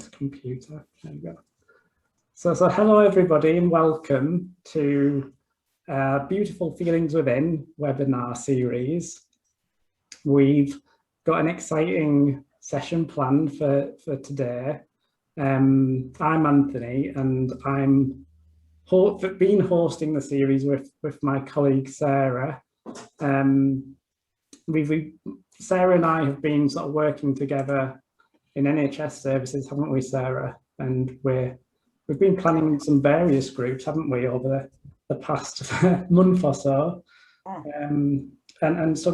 Computer. There you go. So hello everybody and welcome to Beautiful Feelings Within webinar series. We've got an exciting session planned for today. I'm Anthony and I'm been hosting the series with my colleague Sarah. Sarah and I have been sort of working together in NHS services, haven't we, Sarah? And we've been planning some various groups, haven't we, over the past month or so. And so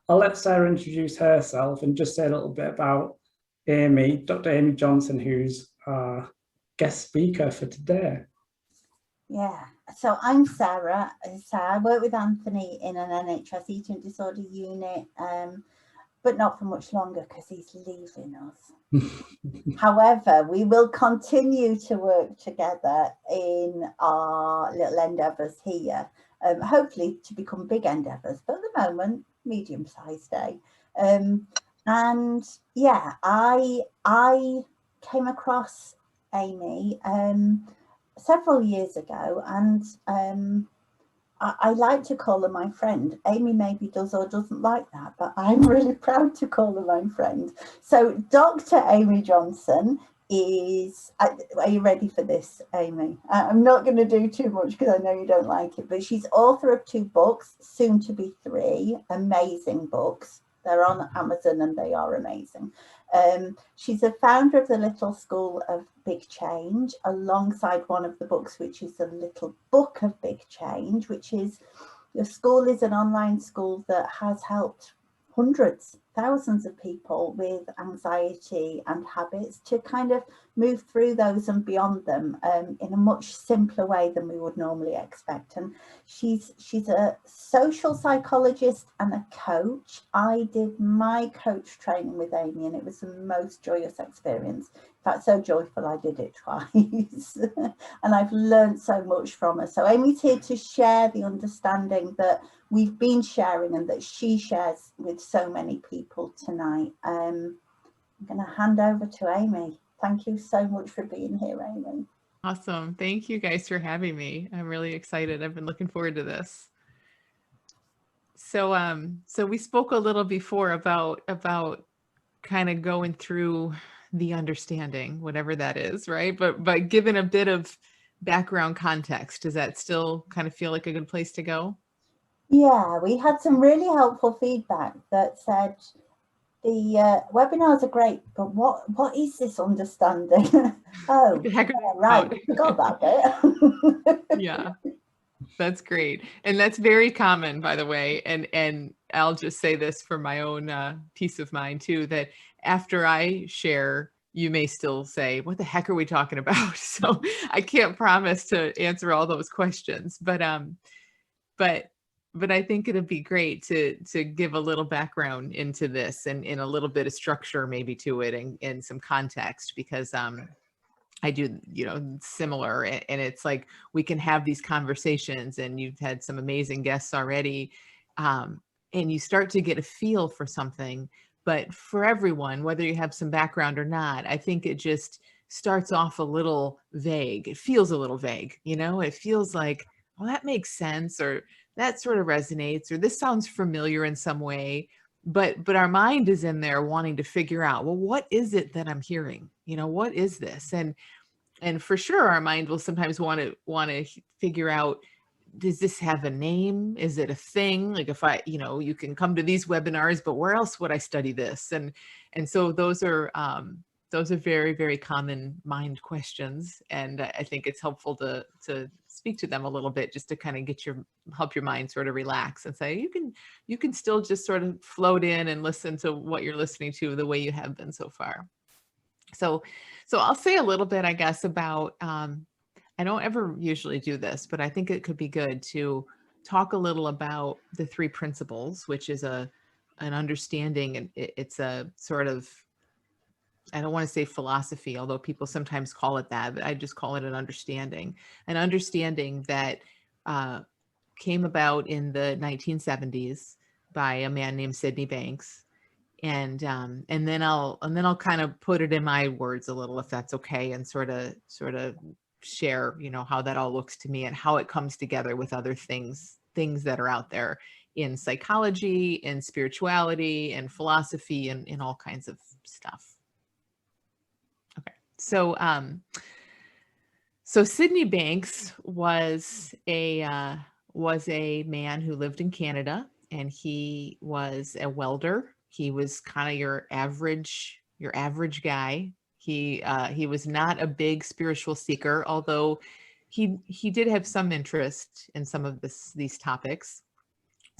I'll let Sarah introduce herself and just say a little bit about Amy, Dr. Amy Johnson, who's our guest speaker for today. Yeah, so I'm Sarah. I work with Anthony in an NHS eating disorder unit, but not for much longer because he's leaving us. However, we will continue to work together in our little endeavours here, hopefully to become big endeavours, but at the moment, medium-sized day. And yeah, I came across Amy several years ago, and I like to call her my friend. Amy maybe does or doesn't like that, but I'm really proud to call her my friend. So Dr. Amy Johnson is, are you ready for this, Amy? I'm not going to do too much because I know you don't like it, but she's author of 2 books, soon to be 3, amazing books. They're on Amazon and they are amazing. She's a founder of the Little School of Big Change, alongside one of the books, which is the Little Book of Big Change, which is, your school is an online school that has helped hundreds, thousands of people with anxiety and habits to kind of move through those and beyond them in a much simpler way than we would normally expect. And she's a social psychologist and a coach. I did my coach training with Amy and it was the most joyous experience. In fact, so joyful I did it twice. And I've learned so much from her. So Amy's here to share the understanding that we've been sharing and that she shares with so many people tonight. I'm going to hand over to Amy. Thank you so much for being here, Amy. Awesome. Thank you guys for having me. I'm really excited. I've been looking forward to this. So we spoke a little before about kind of going through the understanding, whatever that is, right? But given a bit of background context, does that still kind of feel like a good place to go? Yeah, we had some really helpful feedback that said the webinars are great, but what is this understanding? Oh, yeah, right, we forgot that bit. Yeah, that's great. And that's very common, by the way. And I'll just say this for my own peace of mind too, that after I share, you may still say, what the heck are we talking about? So I can't promise to answer all those questions, but I think it'd be great to give a little background into this and a little bit of structure maybe to it and some context, because I do, similar, and it's like we can have these conversations, and you've had some amazing guests already, and you start to get a feel for something. But for everyone, whether you have some background or not, I think it just starts off a little vague. It feels a little vague, it feels like, well, that makes sense, or that sort of resonates, or this sounds familiar in some way. But our mind is in there wanting to figure out, well, what is it that I'm hearing? What is this? And for sure, our mind will sometimes want to figure out, does this have a name? Is it a thing? Like if I, you can come to these webinars, but where else would I study this? And so those are very, very common mind questions. And I think it's helpful to speak to them a little bit, just to kind of help your mind sort of relax and say, you can still just sort of float in and listen to what you're listening to the way you have been so far. So I'll say a little bit, I guess, about, I don't ever usually do this, but I think it could be good to talk a little about the 3 principles, which is an understanding, and it's a sort of, I don't want to say philosophy, although people sometimes call it that, but I just call it an understanding that came about in the 1970s by a man named Sydney Banks. And then I'll kind of put it in my words a little, if that's okay, and sort of share, you know, how that all looks to me and how it comes together with other things that are out there in psychology and spirituality and philosophy and in all kinds of stuff. Okay. So Sydney Banks was a man who lived in Canada, and he was a welder. He was kind of your average guy. He was not a big spiritual seeker, although he did have some interest in some of these topics.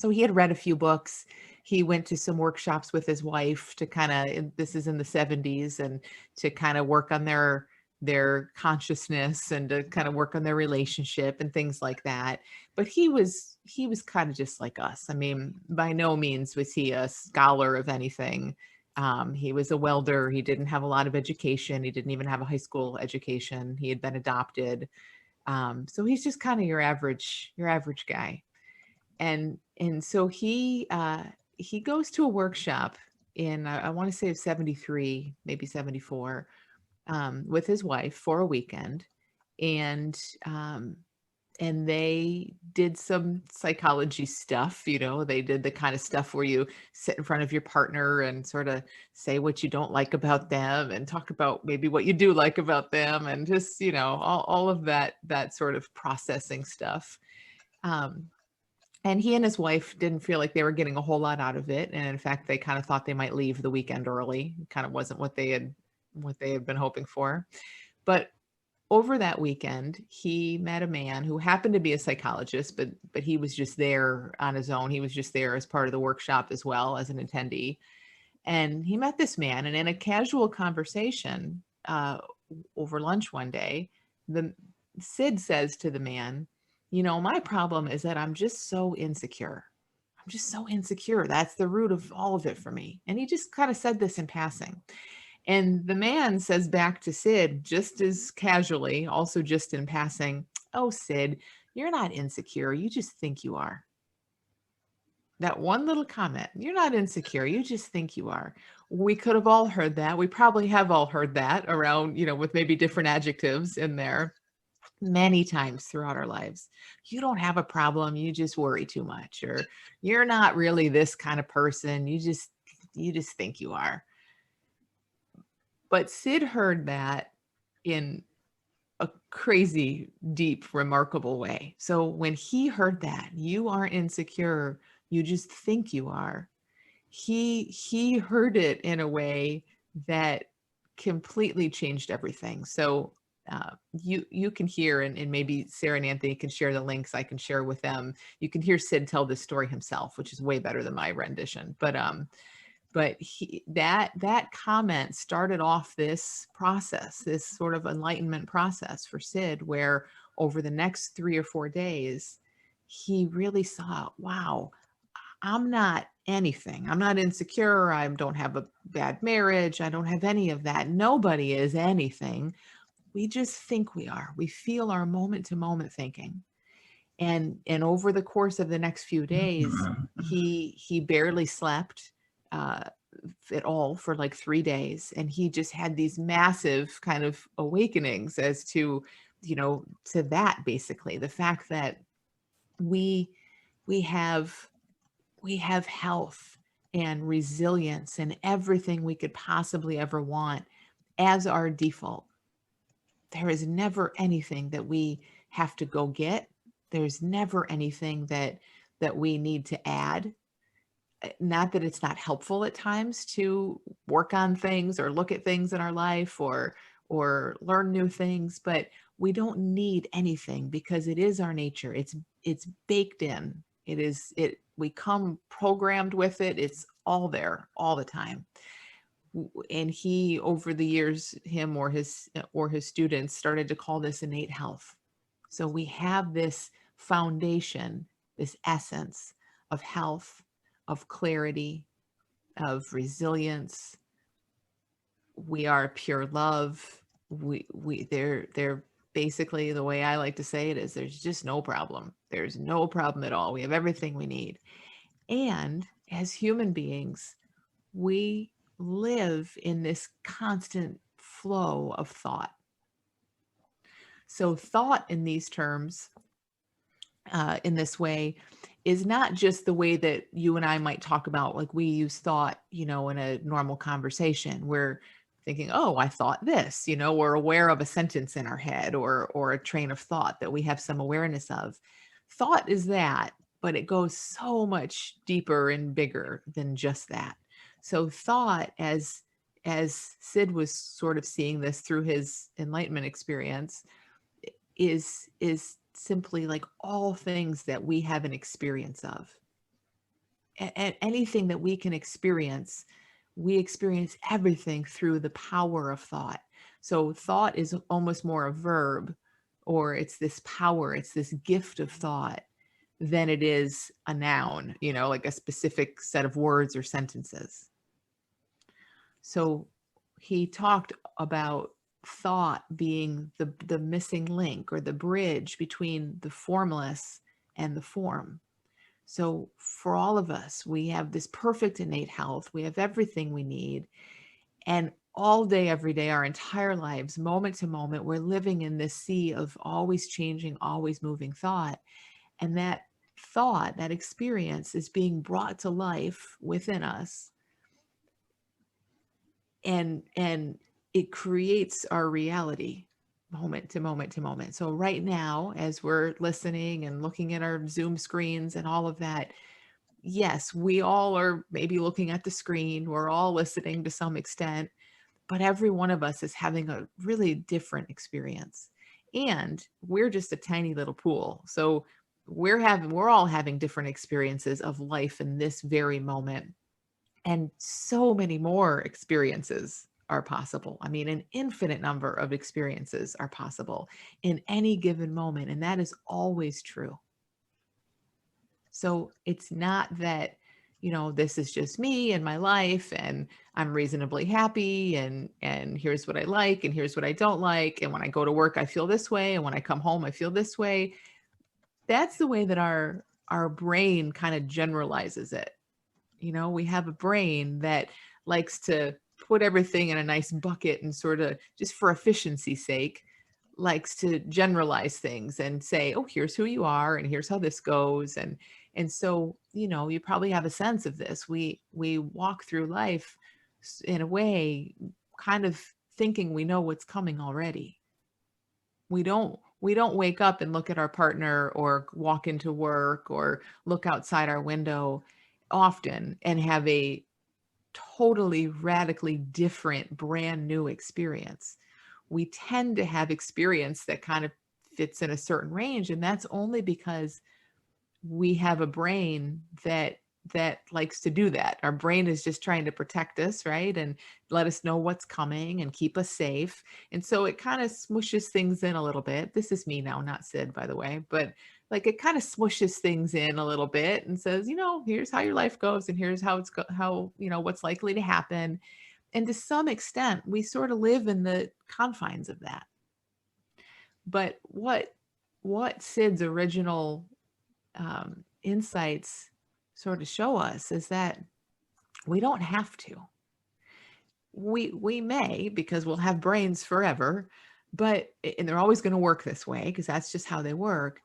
So he had read a few books. He went to some workshops with his wife to kind of, this is in the 70s, and to kind of work on their consciousness and to kind of work on their relationship and things like that. But he was kind of just like us. I mean, by no means was he a scholar of anything. He was a welder. He didn't have a lot of education. He didn't even have a high school education. He had been adopted. So he's just kind of your average guy. And so he goes to a workshop in, I want to say 73, maybe 74, with his wife for a weekend. And they did some psychology stuff, you know, they did the kind of stuff where you sit in front of your partner and sort of say what you don't like about them and talk about maybe what you do like about them, and just, you know, all of that sort of processing stuff. And he and his wife didn't feel like they were getting a whole lot out of it. And in fact, they kind of thought they might leave the weekend early. It kind of wasn't what they had been hoping for. But over that weekend, he met a man who happened to be a psychologist, but he was just there on his own. He was just there as part of the workshop as well as an attendee. And he met this man, and in a casual conversation over lunch one day, Sid says to the man, you know, my problem is that I'm just so insecure. I'm just so insecure. That's the root of all of it for me. And he just kind of said this in passing. And the man says back to Sid, just as casually, also just in passing, oh, Sid, you're not insecure. You just think you are. That one little comment, you're not insecure. You just think you are. We could have all heard that. We probably have all heard that around, you know, with maybe different adjectives in there many times throughout our lives. You don't have a problem. You just worry too much, or you're not really this kind of person. You just think you are. But Sid heard that in a crazy, deep, remarkable way. So when he heard that, you aren't insecure, you just think you are, he heard it in a way that completely changed everything. So you can hear, and maybe Sarah and Anthony can share the links I can share with them. You can hear Sid tell this story himself, which is way better than my rendition. But that comment started off this process, this sort of enlightenment process for Sid, where over the next 3 or 4 days, he really saw, wow, I'm not anything. I'm not insecure. I don't have a bad marriage. I don't have any of that. Nobody is anything. We just think we are. We feel our moment to moment thinking. And over the course of the next few days, he barely slept at all for like 3 days. And he just had these massive kind of awakenings as to, you know, to that, basically the fact that we have health and resilience and everything we could possibly ever want as our default. There is never anything that we have to go get. There's never anything that we need to add. Not that it's not helpful at times to work on things or look at things in our life or learn new things, but we don't need anything because it is our nature. It's baked in. We come programmed with it. It's all there all the time. And he, over the years, him or his students started to call this innate health. So we have this foundation, this essence of health, of clarity, of resilience. We are pure love. They're basically, the way I like to say it is, there's just no problem. There's no problem at all. We have everything we need. And as human beings, we live in this constant flow of thought. So thought in these terms, in this way, is not just the way that you and I might talk about, like we use thought, in a normal conversation. We're thinking, oh, I thought this, we're aware of a sentence in our head or a train of thought that we have some awareness of. Thought is that, but it goes so much deeper and bigger than just that. So thought, as Sid was sort of seeing this through his enlightenment experience, is simply like all things that we have an experience of. And anything that we can experience, we experience everything through the power of thought. So thought is almost more a verb, or it's this power, it's this gift of thought, than it is a noun, like a specific set of words or sentences. So he talked about thought being the missing link or the bridge between the formless and the form. So for all of us, we have this perfect innate health. We have everything we need. And all day, every day, our entire lives, moment to moment, we're living in this sea of always changing, always moving thought. And that thought, that experience is being brought to life within us. And it creates our reality moment to moment to moment. So right now, as we're listening and looking at our Zoom screens and all of that, yes, we all are maybe looking at the screen. We're all listening to some extent, but every one of us is having a really different experience. And we're just a tiny little pool. So we're all having different experiences of life in this very moment. And so many more experiences are possible. I mean, an infinite number of experiences are possible in any given moment. And that is always true. So it's not that, this is just me and my life and I'm reasonably happy and here's what I like and here's what I don't like. And when I go to work, I feel this way. And when I come home, I feel this way. That's the way that our brain kind of generalizes it. We have a brain that likes to put everything in a nice bucket and sort of, just for efficiency's sake, likes to generalize things and say, oh, here's who you are and here's how this goes. And so, you probably have a sense of this. We walk through life in a way kind of thinking we know what's coming already. We don't wake up and look at our partner or walk into work or look outside our window often and have a totally radically different brand new experience. We tend to have experience that kind of fits in a certain range, and that's only because we have a brain that likes to do that. Our brain is just trying to protect us, right? And let us know what's coming and keep us safe. And so it kind of smushes things in a little bit. This is me now, not Sid, by the way, but like it kind of smushes things in a little bit and says, here's how your life goes and here's how what's likely to happen. And to some extent, we sort of live in the confines of that. But what Sid's original insights sort of show us is that we don't have to. We may, because we'll have brains forever, and they're always going to work this way because that's just how they work.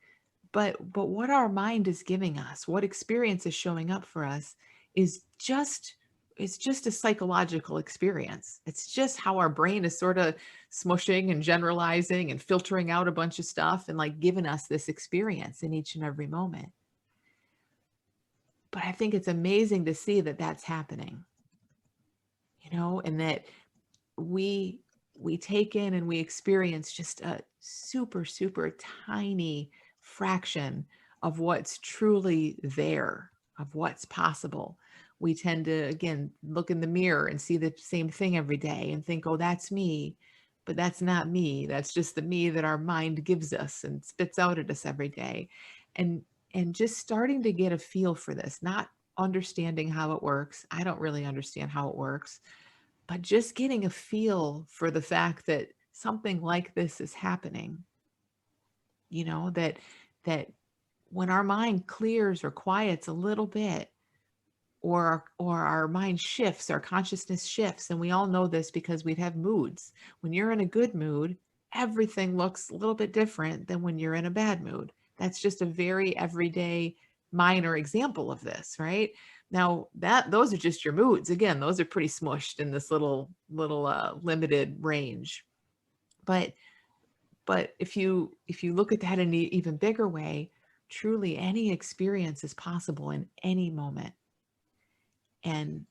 But what our mind is giving us, what experience is showing up for us, is just a psychological experience. It's just how our brain is sort of smushing and generalizing and filtering out a bunch of stuff and like giving us this experience in each and every moment. But I think it's amazing to see that that's happening, and that we take in and we experience just a super, super tiny fraction of what's truly there, of what's possible. We tend to, again, look in the mirror and see the same thing every day and think, oh, that's me. But that's not me. That's just the me that our mind gives us and spits out at us every day. And just starting to get a feel for this, not understanding how it works. I don't really understand how it works, but just getting a feel for the fact that something like this is happening, that when our mind clears or quiets a little bit, or our mind shifts, our consciousness shifts. And we all know this because we have moods. When you're in a good mood, everything looks a little bit different than when you're in a bad mood. That's just a very everyday minor example of this, right? Now those are just your moods. Again, those are pretty smushed in this little limited range. But if you look at that in an even bigger way, truly any experience is possible in any moment. And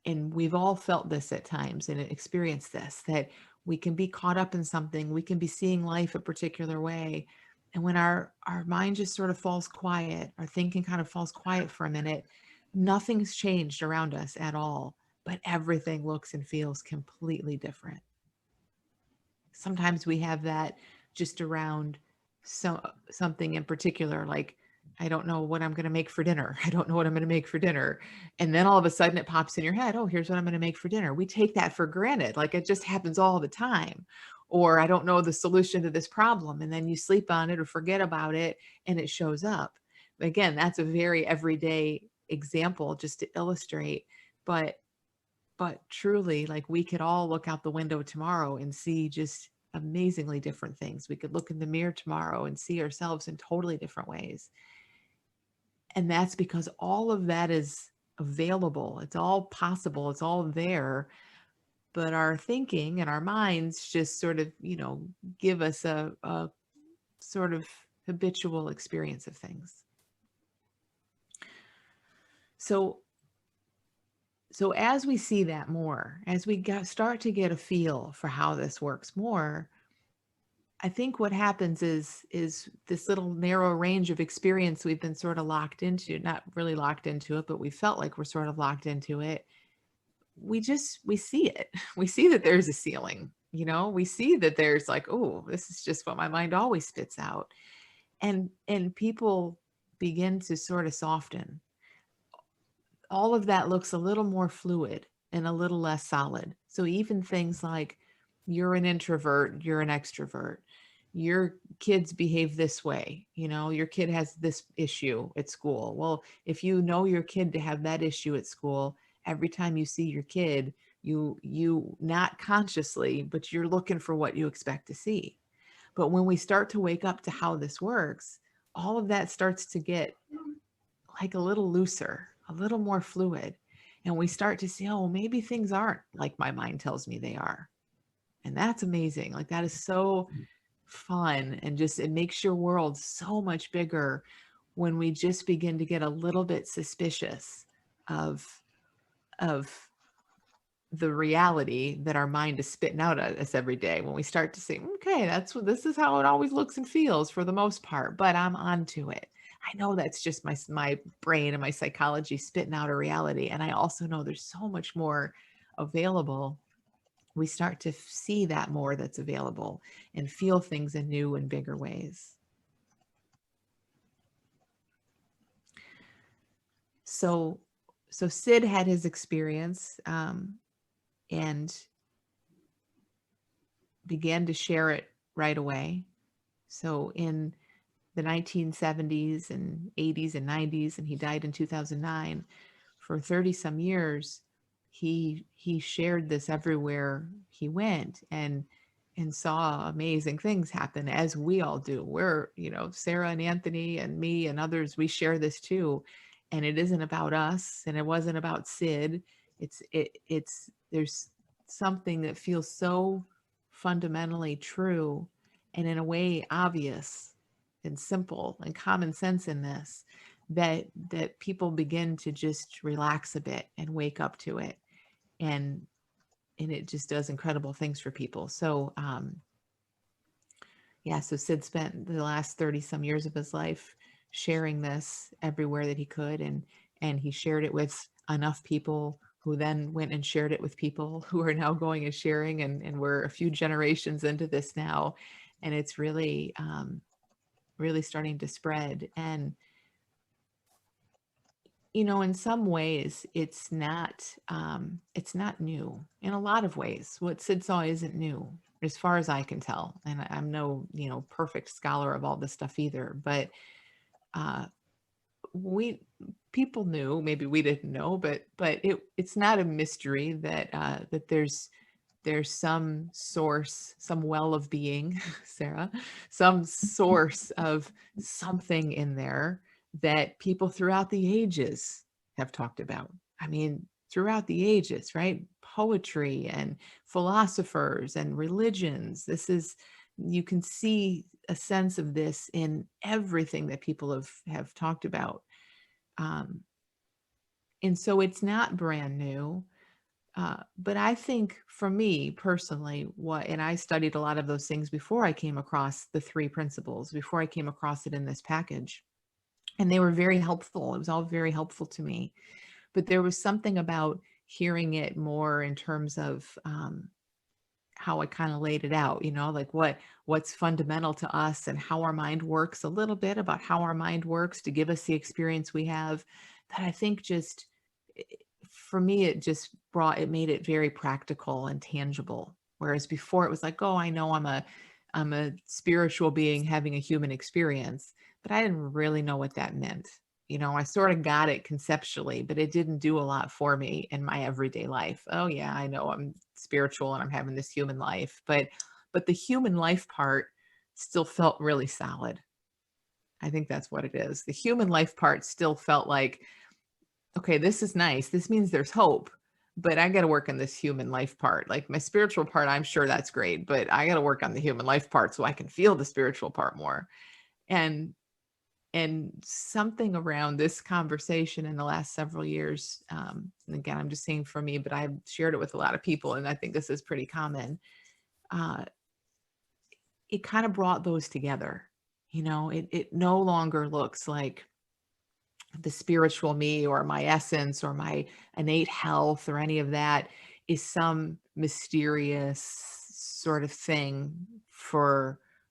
we've all felt this at times and experienced this, that we can be caught up in something, we can be seeing life a particular way. And when our mind just sort of falls quiet, our thinking kind of falls quiet for a minute, nothing's changed around us at all, but everything looks and feels completely different. Sometimes we have that just around something in particular, like, I don't know what I'm going to make for dinner. I don't know what I'm going to make for dinner. And then all of a sudden it pops in your head, oh, here's what I'm going to make for dinner. We take that for granted. Like it just happens all the time. Or I don't know the solution to this problem. And then you sleep on it or forget about it and it shows up. Again, that's a very everyday example just to illustrate. But truly, like, we could all look out the window tomorrow and see just amazingly different things. We could look in the mirror tomorrow and see ourselves in totally different ways. And that's because all of that is available. It's all possible. It's all there. But our thinking and our minds just sort of, give us a sort of habitual experience of things. So as we see that more, as we start to get a feel for how this works more, I think what happens is this little narrow range of experience we've been sort of locked into, not really locked into it, but we felt like we're sort of locked into it. We see it. We see that there's a ceiling, we see that there's like, oh, this is just what my mind always spits out. And people begin to sort of soften. All of that looks a little more fluid and a little less solid. So even things like, you're an introvert, you're an extrovert, your kids behave this way, your kid has this issue at school. Well, if you know your kid to have that issue at school, every time you see your kid, you not consciously, but you're looking for what you expect to see. But when we start to wake up to how this works, all of that starts to get like a little looser, a little more fluid. And we start to see, oh, maybe things aren't like my mind tells me they are. And that's amazing. Like, that is so fun. And just, it makes your world so much bigger when we just begin to get a little bit suspicious of the reality that our mind is spitting out at us every day. When we start to say, okay, this is how it always looks and feels for the most part, but I'm onto it. I know that's just my brain and my psychology spitting out a reality. And I also know there's so much more available. We start to see that more that's available and feel things in new and bigger ways. So Sid had his experience and began to share it right away. So in the 1970s and 80s and 90s, and he died in 2009, for 30 some years, he shared this everywhere he went and saw amazing things happen, as we all do. We're, Sarah and Anthony and me and others, we share this too. And it isn't about us, and it wasn't about Sid. There's something that feels so fundamentally true and in a way obvious and simple and common sense in this, that people begin to just relax a bit and wake up to it. And it just does incredible things for people. So, so Sid spent the last 30 some years of his life sharing this everywhere that he could. And he shared it with enough people who then went and shared it with people who are now going and sharing. And we're a few generations into this now. And it's really, really starting to spread. And, in some ways it's not new. In a lot of ways, what Sid saw isn't new, as far as I can tell. And I'm no, perfect scholar of all this stuff either, but people knew, maybe we didn't know, but it's not a mystery that that there's some source, some well of being, Sarah, some source of something in there that people throughout the ages have talked about. I mean, throughout the ages, right? Poetry and philosophers and religions. You can see a sense of this in everything that people have talked about. And so it's not brand new. But I think for me personally, and I studied a lot of those things before I came across the 3 principles, before I came across it in this package. And they were very helpful. It was all very helpful to me. But there was something about hearing it more in terms of how I kind of laid it out, like what's fundamental to us and how our mind works, a little bit about how our mind works to give us the experience we have, that I think just, for me, it made it very practical and tangible. Whereas before it was like, oh, I know I'm a spiritual being having a human experience, but I didn't really know what that meant. I sort of got it conceptually, but it didn't do a lot for me in my everyday life. Oh yeah, I know I'm spiritual and I'm having this human life, but the human life part still felt really solid. I think that's what it is. The human life part still felt like, okay, this is nice. This means there's hope, but I got to work on this human life part. Like my spiritual part, I'm sure that's great, but I got to work on the human life part so I can feel the spiritual part more. And something around this conversation in the last several years, and again, I'm just saying for me, but I've shared it with a lot of people, and I think this is pretty common. It kind of brought those together. It no longer looks like the spiritual me or my essence or my innate health or any of that is some mysterious sort of thing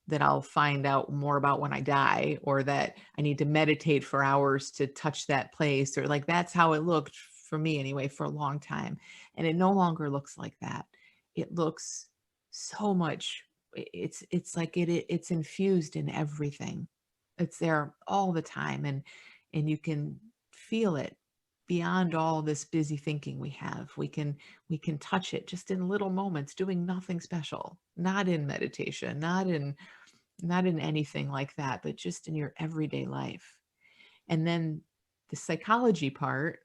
that I'll find out more about when I die, or that I need to meditate for hours to touch that place, or like that's how it looked for me anyway for a long time. And it no longer looks like that. It looks so much, it's like it's infused in everything. It's there all the time, and you can feel it beyond all this busy thinking we have. We can touch it just in little moments, doing nothing special, not in meditation, not in anything like that, but just in your everyday life. And then the psychology part,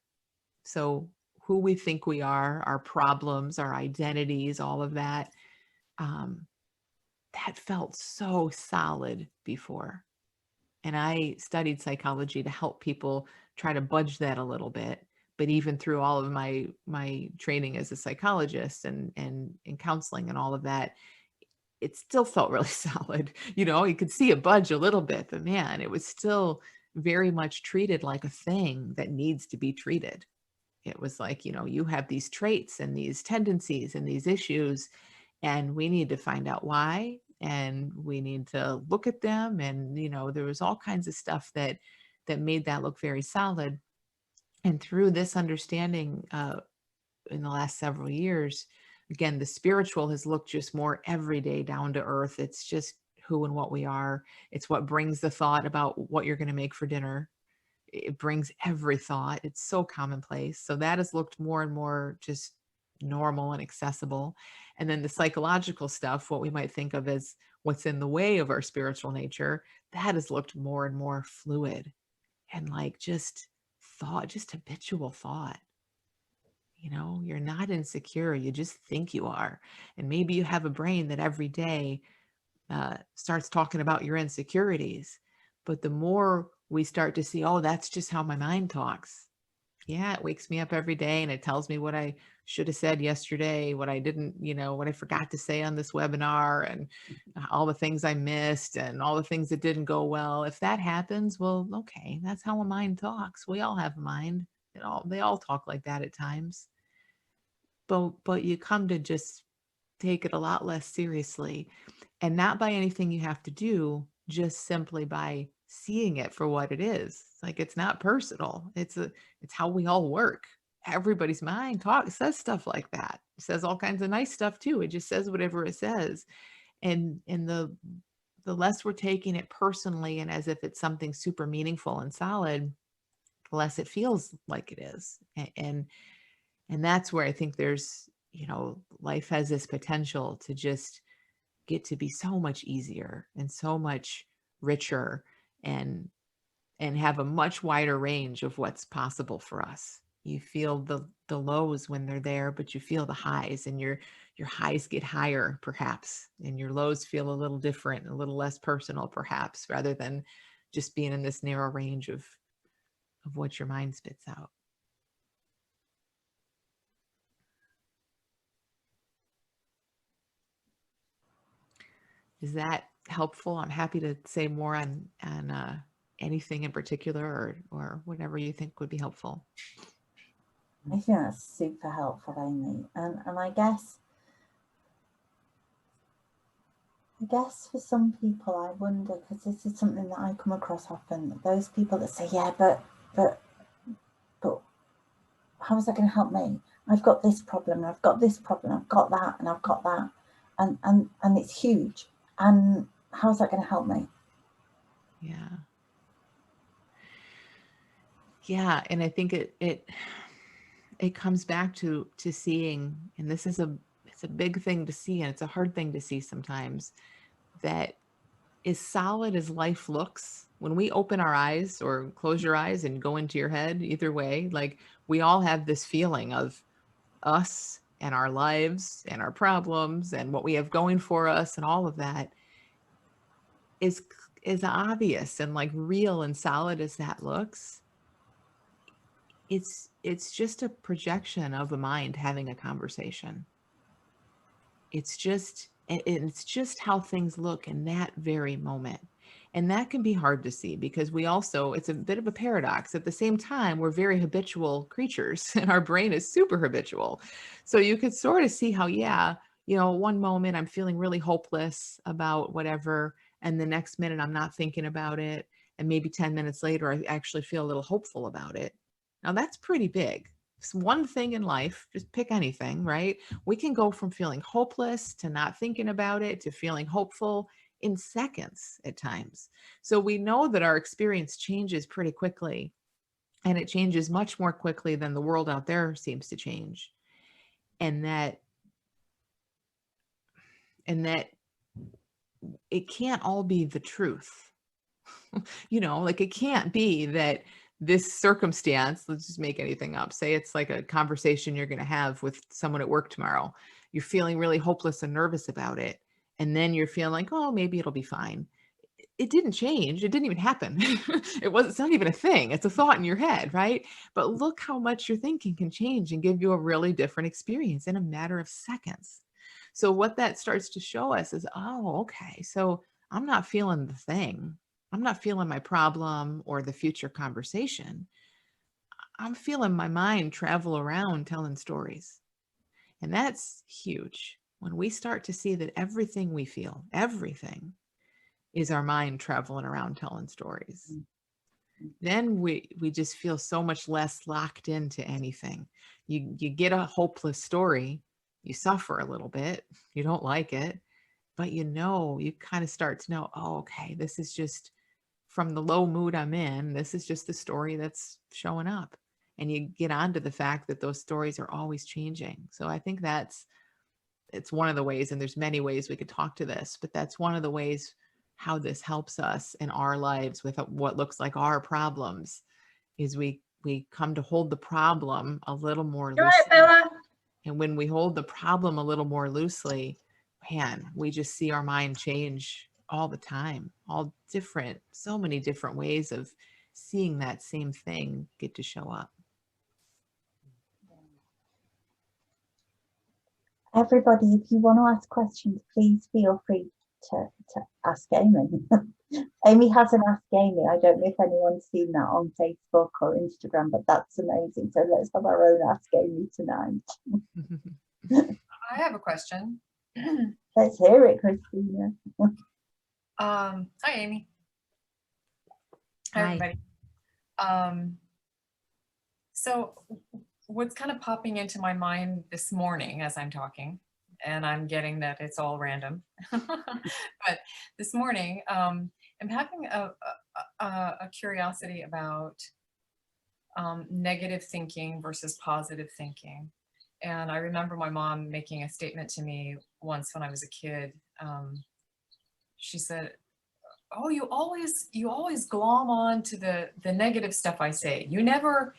so who we think we are, our problems, our identities, all of that, that felt so solid before. And I studied psychology to help people try to budge that a little bit. But even through all of my training as a psychologist and in counseling and all of that, it still felt really solid. You could see it budge a little bit, but man, it was still very much treated like a thing that needs to be treated. It was like, you have these traits and these tendencies and these issues, and we need to find out why, and we need to look at them. And, there was all kinds of stuff that made that look very solid. And through this understanding in the last several years, again, the spiritual has looked just more everyday, down to earth. It's just who and what we are. It's what brings the thought about what you're going to make for dinner. It brings every thought. It's so commonplace. So that has looked more and more just normal and accessible. And then the psychological stuff, what we might think of as what's in the way of our spiritual nature, that has looked more and more fluid and like just thought, just habitual thought. You're not insecure. You just think you are. And maybe you have a brain that every day starts talking about your insecurities. But the more we start to see, oh, that's just how my mind talks. Yeah, it wakes me up every day and it tells me what I should have said yesterday, what I didn't, what I forgot to say on this webinar, and all the things I missed and all the things that didn't go well. If that happens, well, okay, that's how a mind talks. We all have a mind. They all talk like that at times. But you come to just take it a lot less seriously, and not by anything you have to do, just simply by seeing it for what it is. It's like, it's not personal. It's how we all work. Everybody's mind says stuff like that. It says all kinds of nice stuff too. It just says whatever it says. And the less we're taking it personally and as if it's something super meaningful and solid, the less it feels like it is. And that's where I think there's, you know, life has this potential to just get to be so much easier and so much richer, and have a much wider range of what's possible for us. You feel the lows when they're there, but you feel the highs, and your highs get higher perhaps, and your lows feel a little different, a little less personal perhaps, rather than just being in this narrow range of what your mind spits out. Is that helpful? I'm happy to say more on anything in particular, or whatever you think would be helpful. I think that's super helpful, Amy. And I guess for some people, I wonder, because this is something that I come across often, those people that say, yeah, but how is that going to help me? I've got this problem, I've got this problem, I've got that, and I've got that, and it's huge. And how is that going to help me? Yeah. Yeah, and I think it comes back to seeing, and this is it's a big thing to see, and it's a hard thing to see sometimes, that as solid as life looks, when we open our eyes or close your eyes and go into your head, either way, like, we all have this feeling of us and our lives and our problems and what we have going for us, and all of that is obvious and like real and solid as that looks. It's just a projection of the mind having a conversation. It's just how things look in that very moment. And that can be hard to see, because it's a bit of a paradox. At the same time, we're very habitual creatures and our brain is super habitual. So you could sort of see how, yeah, you know, one moment I'm feeling really hopeless about whatever, and the next minute I'm not thinking about it. And maybe 10 minutes later, I actually feel a little hopeful about it. Now that's pretty big. It's one thing in life, just pick anything, right? We can go from feeling hopeless to not thinking about it to feeling hopeful in seconds at times. So we know that our experience changes pretty quickly, and it changes much more quickly than the world out there seems to change. And that it can't all be the truth. You know, like, it can't be that this circumstance, let's just make anything up. Say it's like a conversation you're going to have with someone at work tomorrow. You're feeling really hopeless and nervous about it. And then you're feeling like, oh, maybe it'll be fine. It didn't change. It didn't even happen. It's not even a thing. It's a thought in your head, right? But look how much your thinking can change and give you a really different experience in a matter of seconds. So what that starts to show us is, oh, okay, so I'm not feeling the thing. I'm not feeling my problem or the future conversation. I'm feeling my mind travel around telling stories. And that's huge. When we start to see that everything we feel, everything, is our mind traveling around telling stories, then we just feel so much less locked into anything. You get a hopeless story, you suffer a little bit, you don't like it, but you kind of start to know, oh, okay, this is just from the low mood I'm in, this is just the story that's showing up. And you get onto the fact that those stories are always changing. So I think it's one of the ways, and there's many ways we could talk to this, but that's one of the ways how this helps us in our lives with what looks like our problems, is we come to hold the problem a little more loosely. Right, Bella. And when we hold the problem a little more loosely, man, we just see our mind change all the time, so many different ways of seeing that same thing get to show up. Everybody, if you want to ask questions, please feel free to ask Amy. Amy has an Ask Amy. I don't know if anyone's seen that on Facebook or Instagram, but that's amazing. So let's have our own Ask Amy tonight. I have a question. Let's hear it, Christina. Hi, Amy. Hi, everybody. So what's kind of popping into my mind this morning as I'm talking, and I'm getting that it's all random, but this morning I'm having a curiosity about negative thinking versus positive thinking. And I remember my mom making a statement to me once when I was a kid. She said, "Oh, you always glom on to the negative stuff I say. You never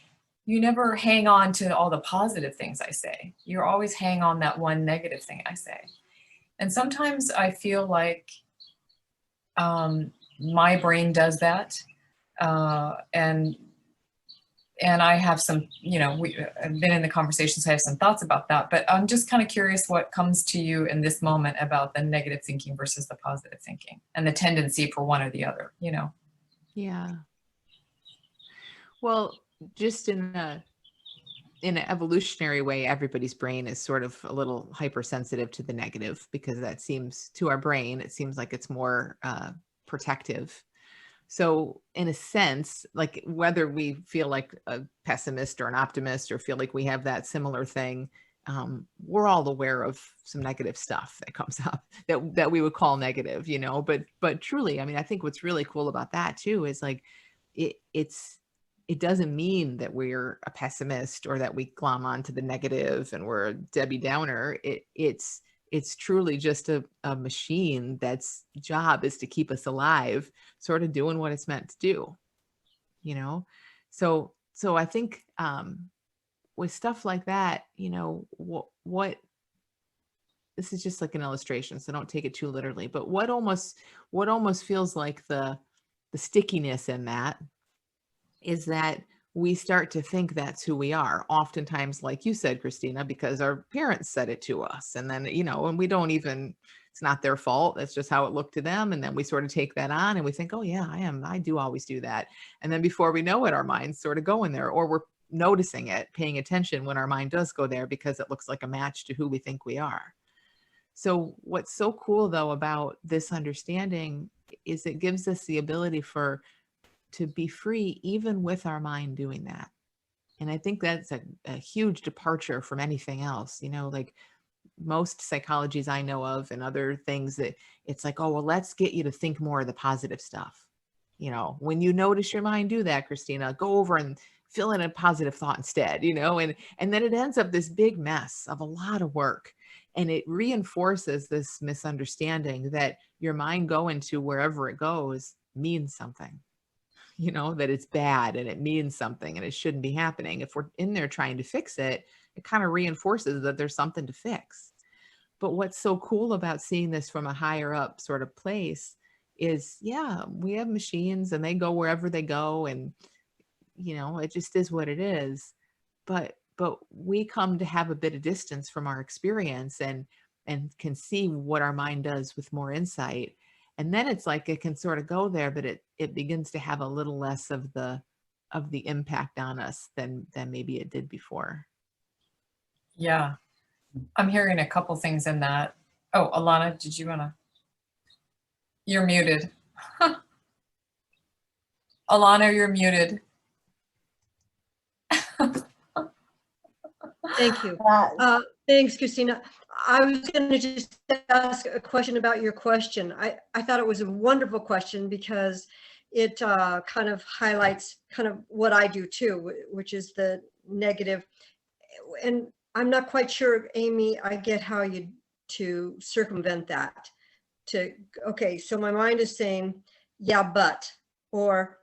hang on to all the positive things I say. You always hang on that one negative thing I say." And sometimes I feel like my brain does that, and I have some, I've been in the conversations, I have some thoughts about that, but I'm just kind of curious what comes to you in this moment about the negative thinking versus the positive thinking and the tendency for one or the other, Yeah. Well, just in an evolutionary way, everybody's brain is sort of a little hypersensitive to the negative, because that seems, to our brain, it seems like it's more protective. So in a sense, like whether we feel like a pessimist or an optimist or feel like we have that similar thing, we're all aware of some negative stuff that comes up that we would call negative, but truly, I mean, I think what's really cool about that too is like, it doesn't mean that we're a pessimist or that we glom onto the negative and we're a Debbie Downer. It's truly just a machine that's job is to keep us alive, sort of doing what it's meant to do, So I think with stuff like that, what this is just like an illustration, so don't take it too literally, but what almost feels like the stickiness in that is that we start to think that's who we are. Oftentimes, like you said, Christina, because our parents said it to us. And then, and we don't even, it's not their fault. That's just how it looked to them. And then we sort of take that on and we think, oh yeah, I do always do that. And then before we know it, our mind's sort of going there, or we're noticing it, paying attention when our mind does go there because it looks like a match to who we think we are. So what's so cool though about this understanding is it gives us the ability to be free even with our mind doing that. And I think that's a huge departure from anything else, like most psychologies I know of and other things that it's like, oh, well, let's get you to think more of the positive stuff. When you notice your mind do that, Christina, go over and fill in a positive thought instead, and then it ends up this big mess of a lot of work. And it reinforces this misunderstanding that your mind going to wherever it goes means something. That it's bad and it means something and it shouldn't be happening. If we're in there trying to fix it, it kind of reinforces that there's something to fix. But what's so cool about seeing this from a higher up sort of place is, yeah, we have machines and they go wherever they go, and it just is what it is. But we come to have a bit of distance from our experience and can see what our mind does with more insight. And then it's like it can sort of go there, but it begins to have a little less of the impact on us than maybe it did before. Yeah, I'm hearing a couple things in that. Oh, Alana, did you wanna? You're muted. Alana, you're muted. Thank you. Thanks, Christina. I was going to just ask a question about your question. I thought it was a wonderful question because it kind of highlights kind of what I do too, which is the negative. And I'm not quite sure, Amy, I get how you to circumvent that. Okay, so my mind is saying, yeah, but, or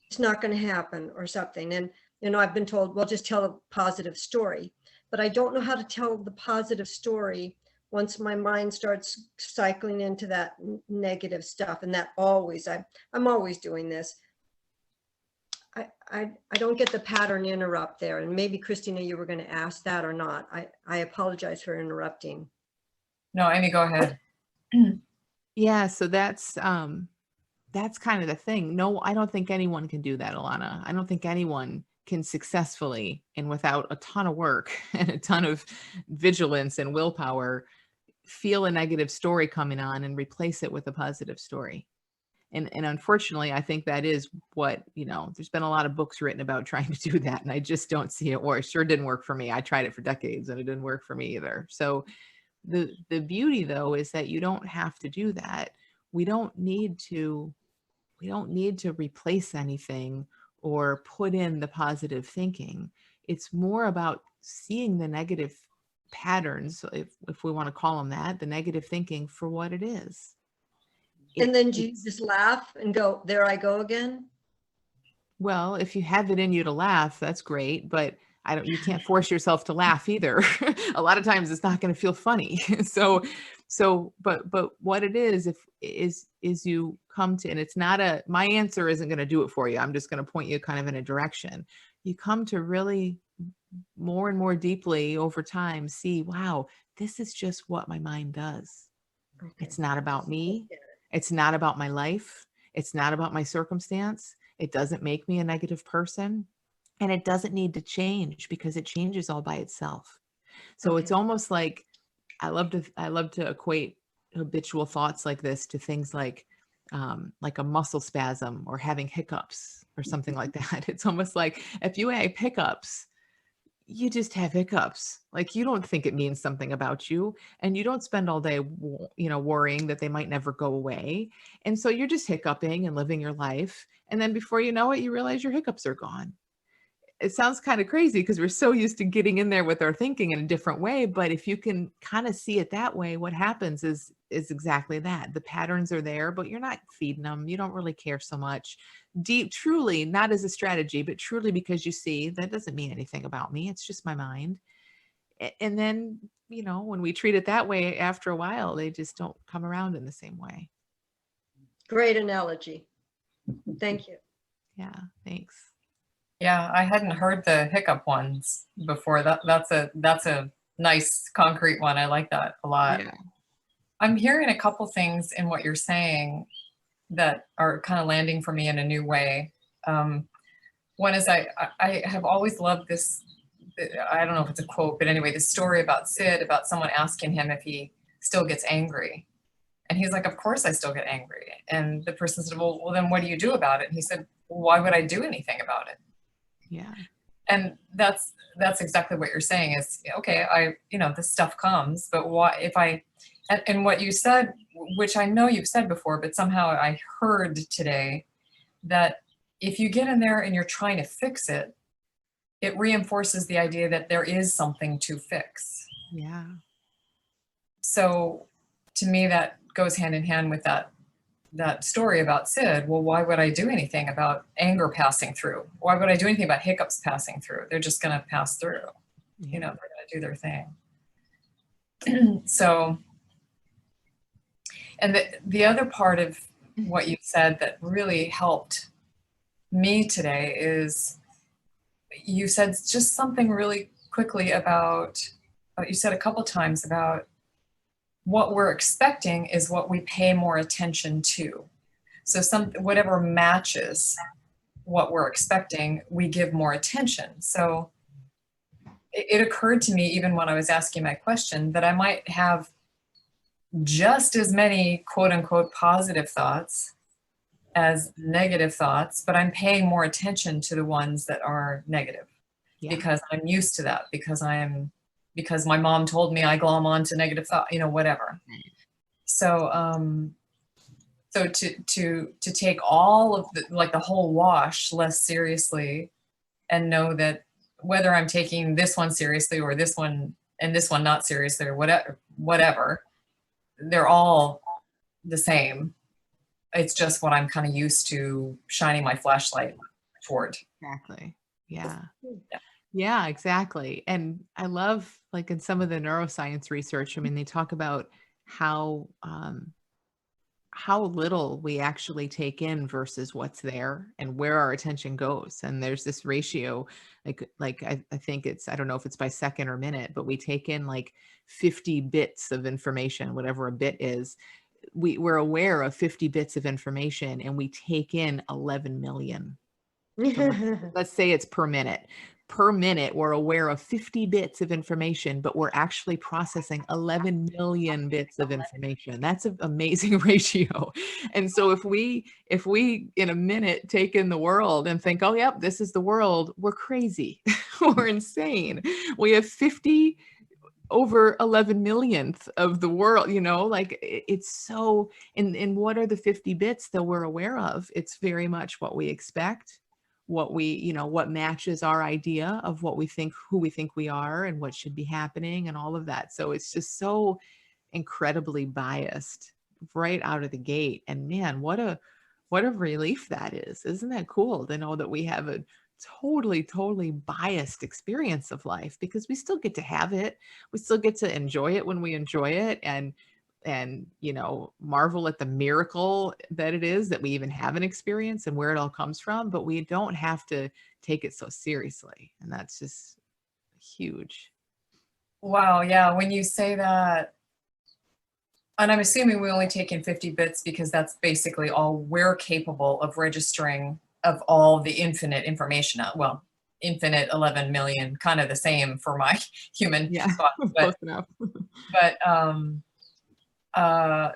it's not going to happen or something. And, I've been told, well, just tell a positive story. But I don't know how to tell the positive story once my mind starts cycling into that negative stuff. And that always, I'm always doing this. I don't get the pattern interrupt there. And maybe Christina, you were going to ask that or not. I apologize for interrupting. No, Amy, go ahead. Yeah, so that's kind of the thing. No, I don't think anyone can do that, Alana. I don't think anyone can successfully and without a ton of work and a ton of vigilance and willpower feel a negative story coming on and replace it with a positive story. And unfortunately, I think that is what, there's been a lot of books written about trying to do that. And I just don't see it work. It sure didn't work for me. I tried it for decades and it didn't work for me either. So the beauty though, is that you don't have to do that. We don't need to replace anything or put in the positive thinking. It's more about seeing the negative patterns, if we want to call them that, the negative thinking, for what it is. And then do you just laugh and go, there I go again? Well, if you have it in you to laugh, that's great, but you can't force yourself to laugh either. A lot of times it's not going to feel funny. But what it is, is you come to, and it's not my answer isn't going to do it for you. I'm just going to point you kind of in a direction. You come to really more and more deeply over time, see, wow, this is just what my mind does. Okay. It's not about me. It's not about my life. It's not about my circumstance. It doesn't make me a negative person, and it doesn't need to change because it changes all by itself. So Okay. it's almost like I love to equate habitual thoughts like this to things like a muscle spasm or having hiccups or something like that. It's almost like if you have hiccups, you just have hiccups. Like, you don't think it means something about you, and you don't spend all day, worrying that they might never go away. And so you're just hiccuping and living your life. And then before you know it, you realize your hiccups are gone. It sounds kind of crazy because we're so used to getting in there with our thinking in a different way. But if you can kind of see it that way, what happens is exactly that. The patterns are there, but you're not feeding them. You don't really care so much. Deep, truly, not as a strategy, but truly because you see that doesn't mean anything about me. It's just my mind. And then, when we treat it that way, after a while, they just don't come around in the same way. Great analogy. Thank you. Yeah, thanks. Yeah, I hadn't heard the hiccup ones before. That's a nice concrete one. I like that a lot. Yeah. I'm hearing a couple things in what you're saying that are kind of landing for me in a new way. One is I have always loved this, I don't know if it's a quote, but anyway, this story about Sid, about someone asking him if he still gets angry. And he's like, of course I still get angry. And the person said, well, then what do you do about it? And he said, well, why would I do anything about it? Yeah. And that's exactly what you're saying is, okay, this stuff comes, but what if and what you said, which I know you've said before, but somehow I heard today, that if you get in there and you're trying to fix it, it reinforces the idea that there is something to fix. Yeah. So to me, that goes hand in hand with that story about Sid. Well, why would I do anything about anger passing through? Why would I do anything about hiccups passing through? They're just going to pass through. Yeah. They're going to do their thing. So, and the other part of what you said that really helped me today is you said just something really quickly about, you said a couple times about what we're expecting is what we pay more attention to. So whatever matches what we're expecting, we give more attention. So it occurred to me, even when I was asking my question, that I might have just as many quote unquote positive thoughts as negative thoughts, but I'm paying more attention to the ones that are negative. Yeah. Because I'm used to that, because my mom told me I glom on to negative thought, whatever. So, so to take all of the whole wash less seriously, and know that whether I'm taking this one seriously or this one and this one not seriously or whatever, they're all the same. It's just what I'm kind of used to shining my flashlight toward. Exactly. Yeah. Yeah, exactly. And I love, like, in some of the neuroscience research, I mean, they talk about how little we actually take in versus what's there and where our attention goes. And there's this ratio, like I think it's, I don't know if it's by second or minute, but we take in like 50 bits of information, whatever a bit is. We're aware of 50 bits of information and we take in 11 million. So let's say it's per minute. Per minute, we're aware of 50 bits of information, but we're actually processing 11 million bits of information. That's an amazing ratio. And so if we in a minute take in the world and think, oh, yep, this is the world, we're crazy. We're insane. We have 50 over 11 millionth of the world, like it's so, and what are the 50 bits that we're aware of? It's very much what we expect, what we, you know, what matches our idea of what we think, who we think we are and what should be happening and all of that. So it's just so incredibly biased right out of the gate. And man, what a relief that is. Isn't that cool to know that we have a totally biased experience of life, because we still get to have it. We still get to enjoy it when we enjoy it, and you know, marvel at the miracle that it is that we even have an experience and where it all comes from, but we don't have to take it so seriously. And that's just huge. Wow, yeah, when you say that, and I'm assuming we only take in 50 bits because that's basically all we're capable of registering of all the infinite information. Well, infinite 11 million, kind of the same for my human thoughts, Close enough. but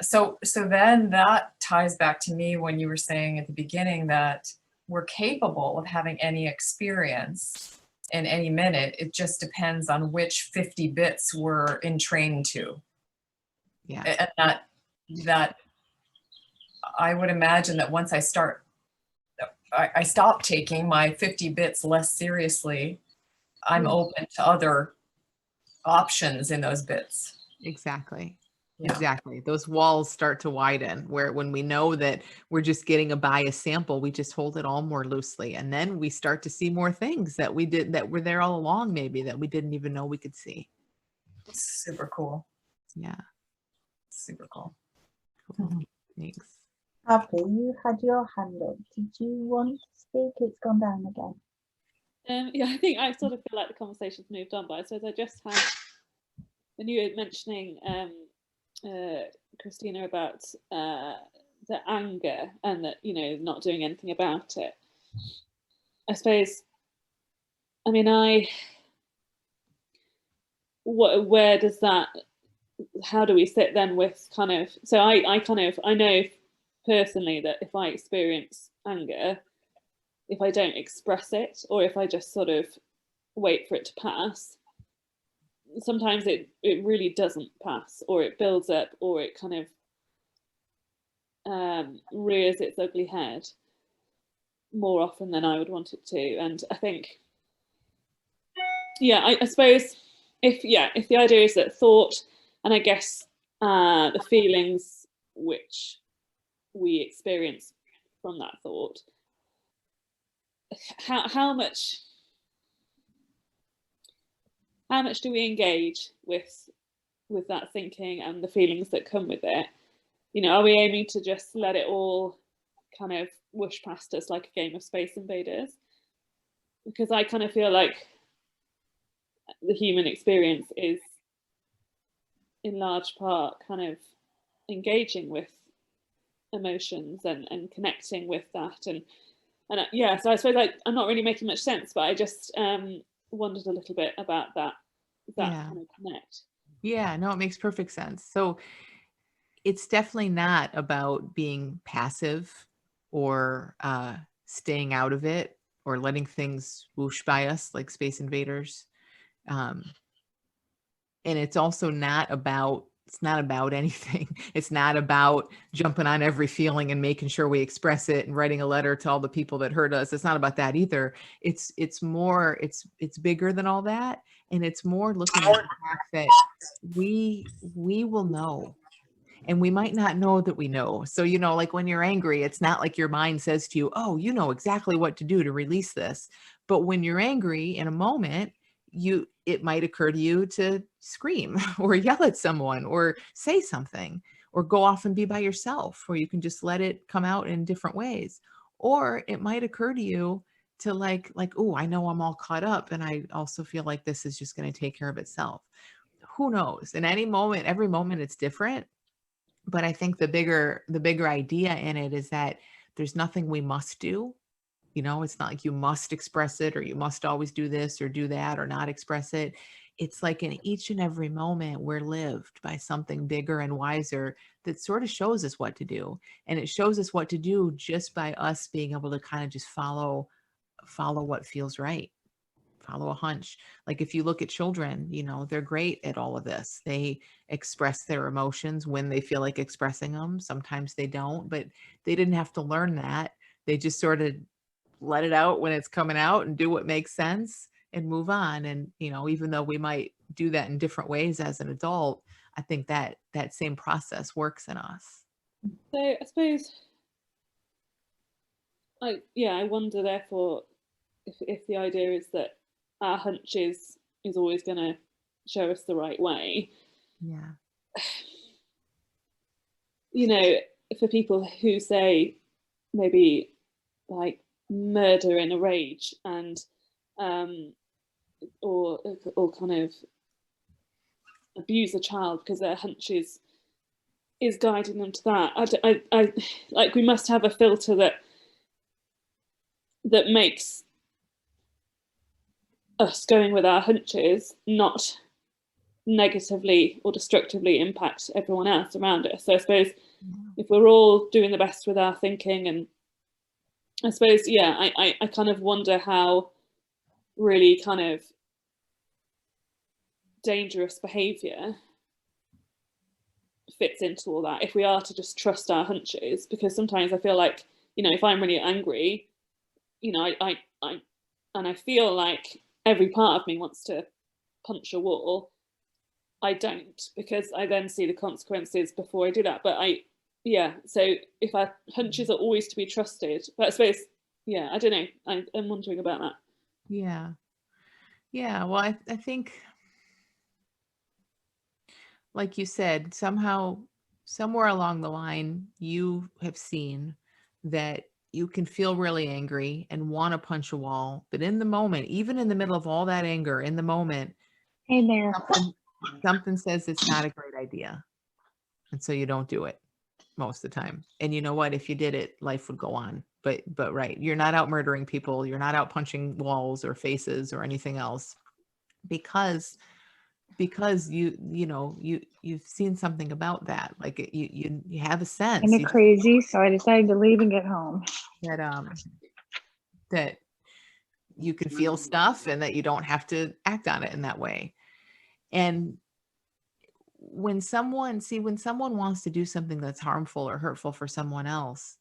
so then that ties back to me when you were saying at the beginning that we're capable of having any experience in any minute. It just depends on which 50 bits we're entrained to. Yeah. And that I would imagine that once I stop taking my 50 bits less seriously, I'm open to other options in those bits. Exactly. Yeah. Exactly. Those walls start to widen, where when we know that we're just getting a biased sample, we just hold it all more loosely. And then we start to see more things that were there all along, maybe that we didn't even know we could see. Super cool. Yeah. Super cool. Cool. Thanks. Happy, you had your hand up. Did you want to speak? It's gone down again. Yeah, I think I sort of feel like the conversation's moved on, but I suppose I just had, when you were mentioning, Christina, about the anger and that, you know, not doing anything about it. I suppose, I mean, where does that, how do we sit then with kind of, so I know personally that if I experience anger, if I don't express it, or if I just sort of wait for it to pass, sometimes it really doesn't pass, or it builds up, or it kind of rears its ugly head more often than I would want it to. And I think, yeah, I suppose if the idea is that thought, and I guess the feelings which we experience from that thought, how much do we engage with that thinking and the feelings that come with it? You know, are we aiming to just let it all kind of whoosh past us like a game of Space Invaders? Because I kind of feel like the human experience is in large part kind of engaging with emotions and connecting with that, and yeah, so I suppose I'm not really making much sense, but I just wondered a little bit about that kind of connect. Yeah, no, it makes perfect sense. So it's definitely not about being passive or staying out of it or letting things whoosh by us like Space Invaders. And it's also not about anything. It's not about jumping on every feeling and making sure we express it and writing a letter to all the people that hurt us. It's not about that either. It's bigger than all that. And it's more looking at the fact that we will know. And we might not know that we know. So, you know, like when you're angry, it's not like your mind says to you, oh, you know exactly what to do to release this. But when you're angry in a moment, it might occur to you to scream or yell at someone or say something or go off and be by yourself, or you can just let it come out in different ways. Or it might occur to you to like, oh, I know I'm all caught up and I also feel like this is just going to take care of itself. Who knows? In every moment it's different. But I think the bigger idea in it is that there's nothing we must do. You know, it's not like you must express it or you must always do this or do that or not express it. It's like in each and every moment we're lived by something bigger and wiser that sort of shows us what to do. And it shows us what to do just by us being able to kind of just follow what feels right. Follow a hunch. Like if you look at children, you know, they're great at all of this. They express their emotions when they feel like expressing them. Sometimes they don't, but they didn't have to learn that. They just sort of let it out when it's coming out and do what makes sense and move on. And, you know, even though we might do that in different ways as an adult, I think that that same process works in us. So I suppose, I wonder therefore if the idea is that our hunch is always going to show us the right way. Yeah. You know, for people who say maybe like murder in a rage and or kind of abuse a child because their hunch is guiding them to that. I like, we must have a filter that makes us going with our hunches not negatively or destructively impact everyone else around us. So I suppose if we're all doing the best with our thinking, and I suppose, I kind of wonder how really kind of dangerous behavior fits into all that if we are to just trust our hunches, because sometimes I feel like, you know, if I'm really angry, you know, I feel like every part of me wants to punch a wall, I don't, because I then see the consequences before I do that. But so if our hunches are always to be trusted, but I suppose, I don't know, I'm wondering about that. Yeah, well, I think, like you said, somehow, somewhere along the line, you have seen that you can feel really angry and want to punch a wall, but in the moment, even in the middle of all that anger, in the moment, Hey there. something says it's not a great idea. And so you don't do it most of the time. And you know what? If you did it, life would go on. But right, you're not out murdering people. You're not out punching walls or faces or anything else, because you've seen something about that. Like you have a sense. Kind of crazy, so I decided to leave and get home. That you can feel stuff and that you don't have to act on it in that way. And when someone wants to do something that's harmful or hurtful for someone else,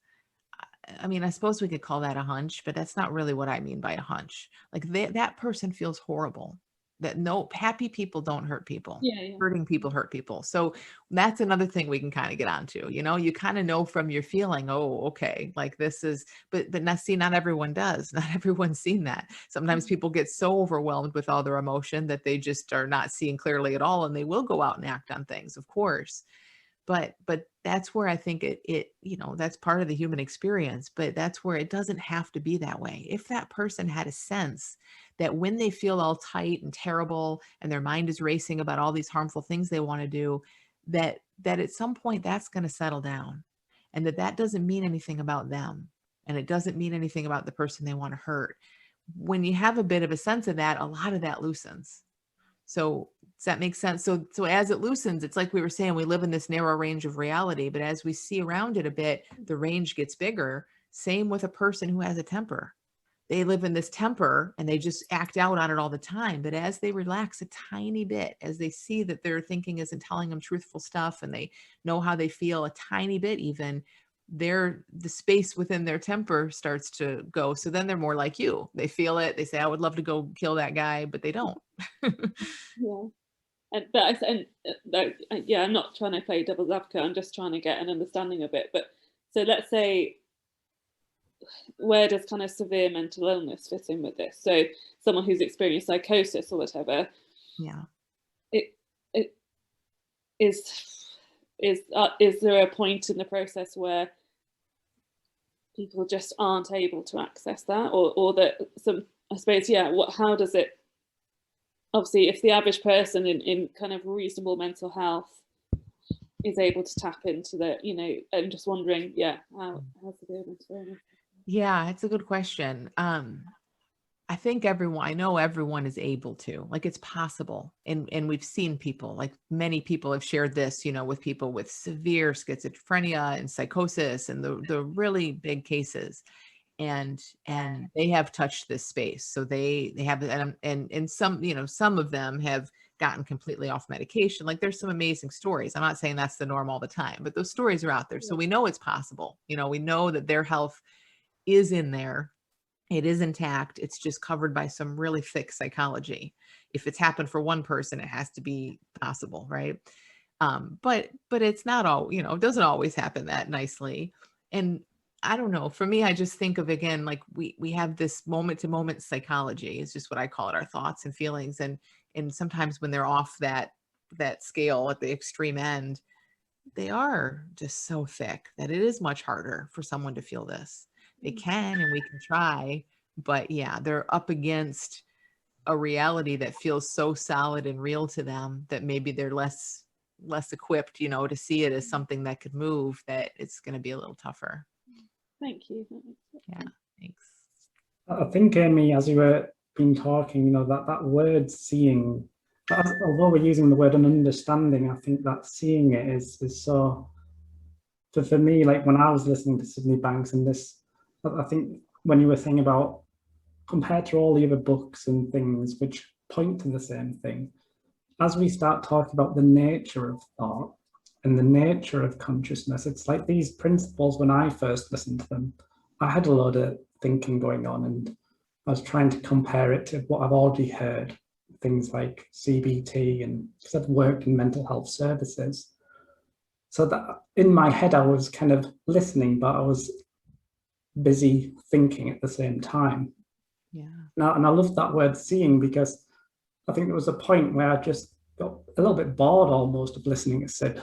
I mean, I suppose we could call that a hunch, but that's not really what I mean by a hunch. Like that person feels horrible. That happy people don't hurt people. Hurting people hurt people. So that's another thing we can kind of get onto. You know, you kind of know from your feeling, oh, okay, like this is, but not everyone does. Not everyone's seen that. Sometimes people get so overwhelmed with all their emotion that they just are not seeing clearly at all, and they will go out and act on things, of course. But that's where I think it that's part of the human experience, but that's where it doesn't have to be that way. If that person had a sense that when they feel all tight and terrible and their mind is racing about all these harmful things they want to do, that at some point that's going to settle down, and that doesn't mean anything about them, and it doesn't mean anything about the person they want to hurt. When you have a bit of a sense of that, a lot of that loosens. So does that make sense? So as it loosens, it's like we were saying, we live in this narrow range of reality, but as we see around it a bit, the range gets bigger. Same with a person who has a temper. They live in this temper and they just act out on it all the time. But as they relax a tiny bit, as they see that their thinking isn't telling them truthful stuff, and they know how they feel a tiny bit, even the space within their temper starts to go. So then they're more like you. They feel it. They say, I would love to go kill that guy, but they don't. I'm not trying to play devil's advocate. I'm just trying to get an understanding of it. But so let's say, where does kind of severe mental illness fit in with this? So someone who's experienced psychosis or whatever. It is there a point in the process where people just aren't able to access that, or that some, I suppose, how does it, obviously if the average person in kind of reasonable mental health is able to tap into the, I'm just wondering, how's the mental illness? Yeah, it's a good question. I think I know everyone is able to, like, it's possible. And we've seen people, like many people have shared this, with people with severe schizophrenia and psychosis and the really big cases. And they have touched this space. So they have, and some, some of them have gotten completely off medication. Like, there's some amazing stories. I'm not saying that's the norm all the time, but those stories are out there. So we know it's possible. We know that their health is in there. It is intact. It's just covered by some really thick psychology. If it's happened for one person, it has to be possible, right? But it's not all, you know, it doesn't always happen that nicely. And I don't know, for me, I just think of, again, like we have this moment to moment psychology is just what I call it, our thoughts and feelings. And sometimes when they're off that scale at the extreme end, they are just so thick that it is much harder for someone to feel this. They can, and we can try, but yeah, they're up against a reality that feels so solid and real to them that maybe they're less equipped, you know, to see it as something that could move, that it's going to be a little tougher. Thank you. Yeah, thanks. I think, Amy, as you were been talking, you know, that word seeing, although we're using the word understanding, I think that seeing it is so, for me, like when I was listening to Sydney Banks and this, I think when you were saying about compared to all the other books and things which point to the same thing, as we start talking about the nature of thought and the nature of consciousness, it's like these principles, when I first listened to them, I had a lot of thinking going on and I was trying to compare it to what I've already heard, things like CBT, and because I've worked in mental health services. So that in my head, I was kind of listening, but I was busy thinking at the same time. Yeah. Now, and I love that word seeing, because I think there was a point where I just got a little bit bored almost of listening to Sid.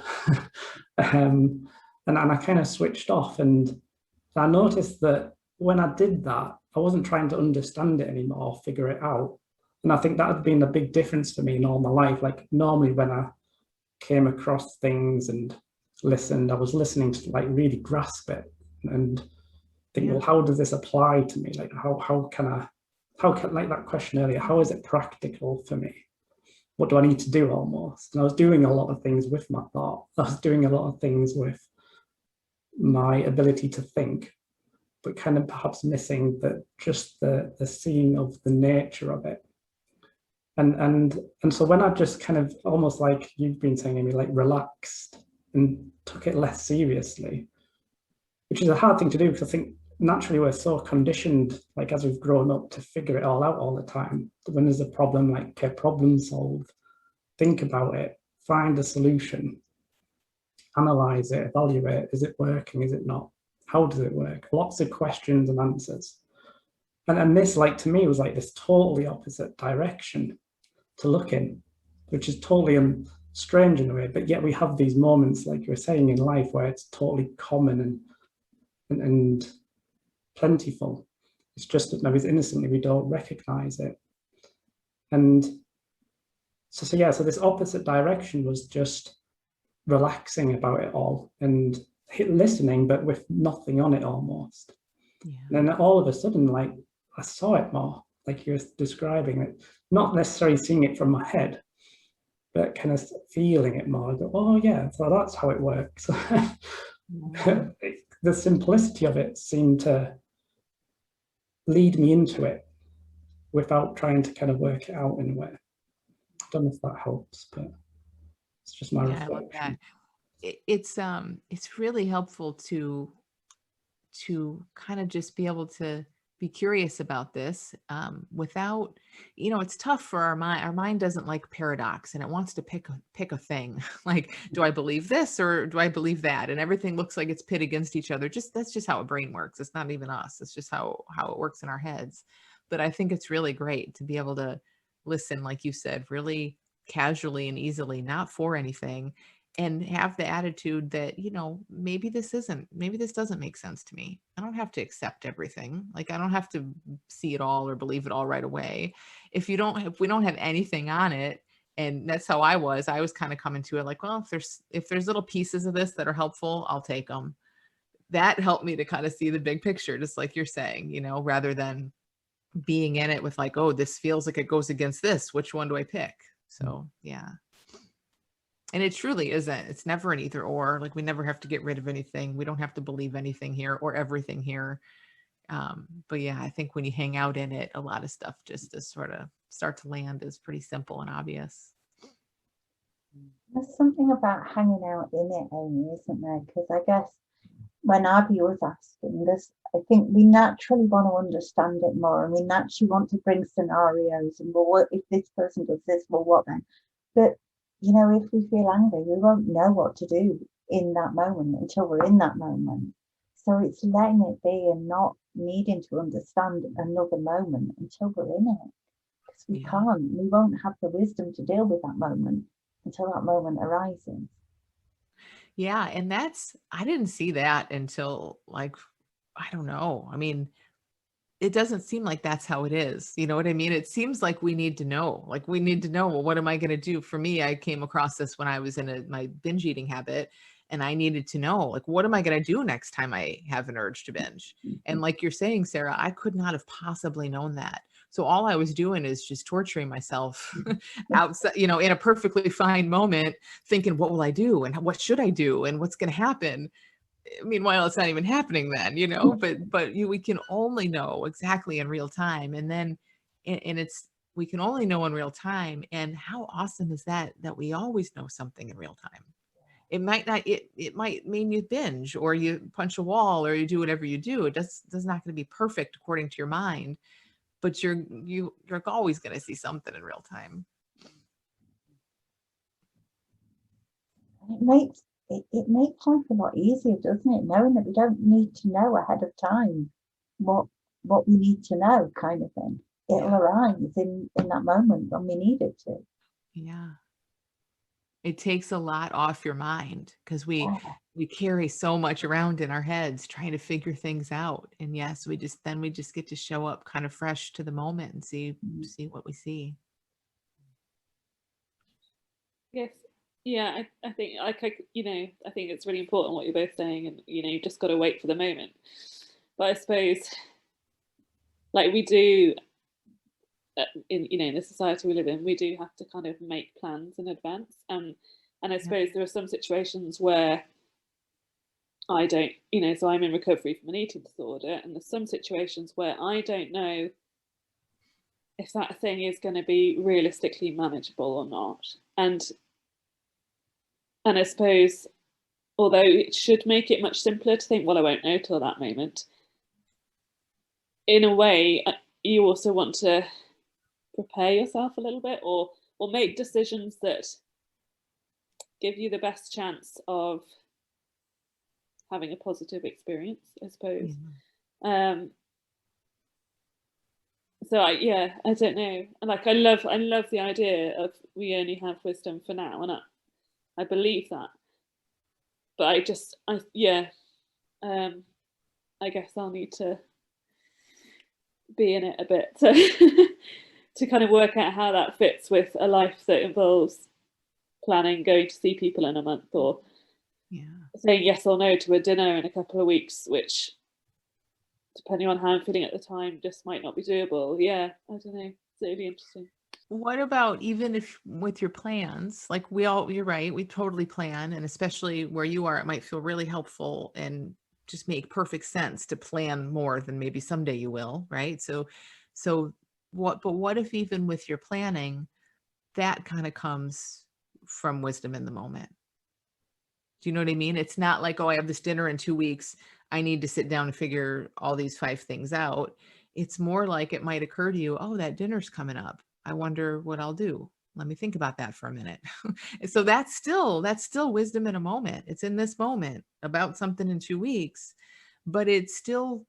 and I kind of switched off, and I noticed that when I did that, I wasn't trying to understand it anymore or figure it out. And I think that had been a big difference for me in all my life. Like normally when I came across things and listened, I was listening to like really grasp it and think, well, how does this apply to me? Like how can like that question earlier, how is it practical for me? What do I need to do almost? And I was doing a lot of things with my thought. I was doing a lot of things with my ability to think, but kind of perhaps missing just the seeing of the nature of it. And so when I just kind of almost like you've been saying, Amy, like relaxed and took it less seriously, which is a hard thing to do because I think naturally we're so conditioned, like as we've grown up, to figure it all out all the time. When there's a problem, like, okay, problem solve, think about it, find a solution, analyze it, evaluate, is it working, is it not? How does it work? Lots of questions and answers. And this, like, to me, was like this totally opposite direction to look in, which is totally strange in a way, but yet we have these moments, like you were saying, in life where it's totally common and plentiful. It's just that maybe innocently we don't recognize it. And so yeah, so this opposite direction was just relaxing about it all and listening, but with nothing on it almost. Yeah. And then all of a sudden, like, I saw it more, like you were describing it, not necessarily seeing it from my head, but kind of feeling it more. I go, oh yeah, so that's how it works. The simplicity of it seemed to lead me into it without trying to kind of work it out in a way. I don't know if that helps, but it's just my reflection. I love that. It's really helpful to kind of just be able to be curious about this without, you know, it's tough for our mind. Our mind doesn't like paradox, and it wants to pick a thing. Like, do I believe this or do I believe that? And everything looks like it's pit against each other. That's just how a brain works. It's not even us. It's just how it works in our heads. But I think it's really great to be able to listen, like you said, really casually and easily, not for anything, and have the attitude that, you know, maybe this doesn't make sense to me. I don't have to accept everything. Like, I don't have to see it all or believe it all right away. If we don't have anything on it, and that's how I was kind of coming to it like, well, if there's little pieces of this that are helpful, I'll take them. That helped me to kind of see the big picture, just like you're saying, you know, rather than being in it with like, oh, this feels like it goes against this. Which one do I pick? So, yeah. And it truly isn't. It's never an either or. Like, we never have to get rid of anything. We don't have to believe anything here or everything here. But yeah, I think when you hang out in it, a lot of stuff just to sort of start to land is pretty simple and obvious. There's something about hanging out in it, Amy, isn't there? Because I guess when Abby was asking this, I think we naturally want to understand it more, and we naturally want to bring scenarios and, well, what if this person does this, well, what then? But you know, if we feel angry, we won't know what to do in that moment until we're in that moment. So it's letting it be and not needing to understand another moment until we're in it, because we can't, we won't have the wisdom to deal with that moment until that moment arises. Yeah, and I didn't see that until, like, I don't know. I mean, it doesn't seem like that's how it is. You know what I mean? It seems like we need to know, well, what am I going to do? For me, I came across this when I was in my binge eating habit, and I needed to know, like, what am I going to do next time I have an urge to binge? And like you're saying, Sarah, I could not have possibly known that. So all I was doing is just torturing myself outside, you know, in a perfectly fine moment, thinking, what will I do? And what should I do? And what's going to happen? Meanwhile, it's not even happening then, you know, but we can only know exactly in real time. And then, and we can only know in real time. And how awesome is that we always know something in real time? It might not, it might mean you binge or you punch a wall or you do whatever you do. It's not going to be perfect according to your mind, but you're always going to see something in real time. It makes life a lot easier, doesn't it? Knowing that we don't need to know ahead of time what we need to know, kind of thing. It'll arise in that moment when we need it to. Yeah. It takes a lot off your mind, because we carry so much around in our heads trying to figure things out. And yes, we just get to show up kind of fresh to the moment and see what we see. Yes. Yeah, I think, you know, I think it's really important what you're both saying, and, you know, you've just got to wait for the moment. But I suppose, like we do, in, you know, in the society we live in, we do have to kind of make plans in advance. And I suppose there are some situations where I don't, you know, so I'm in recovery from an eating disorder, and there's some situations where I don't know if that thing is going to be realistically manageable or not. And I suppose, although it should make it much simpler to think, well, I won't know till that moment, in a way, you also want to prepare yourself a little bit, or make decisions that give you the best chance of having a positive experience, I suppose. So I don't know. Like I love the idea of we only have wisdom for now, and I believe that. But I guess I'll need to be in it a bit to kind of work out how that fits with a life that involves planning, going to see people in a month, or saying yes or no to a dinner in a couple of weeks, which, depending on how I'm feeling at the time, just might not be doable. Yeah, I don't know. It's really interesting. What about even if with your plans, like you're right, we totally plan, and especially where you are, it might feel really helpful and just make perfect sense to plan more than maybe someday you will, right? So what if even with your planning, that kind of comes from wisdom in the moment? Do you know what I mean? It's not like, oh, I have this dinner in 2 weeks, I need to sit down and figure all these 5 things out. It's more like it might occur to you, oh, that dinner's coming up, I wonder what I'll do. Let me think about that for a minute. So that's still wisdom in a moment. It's in this moment about something in 2 weeks, but it's still,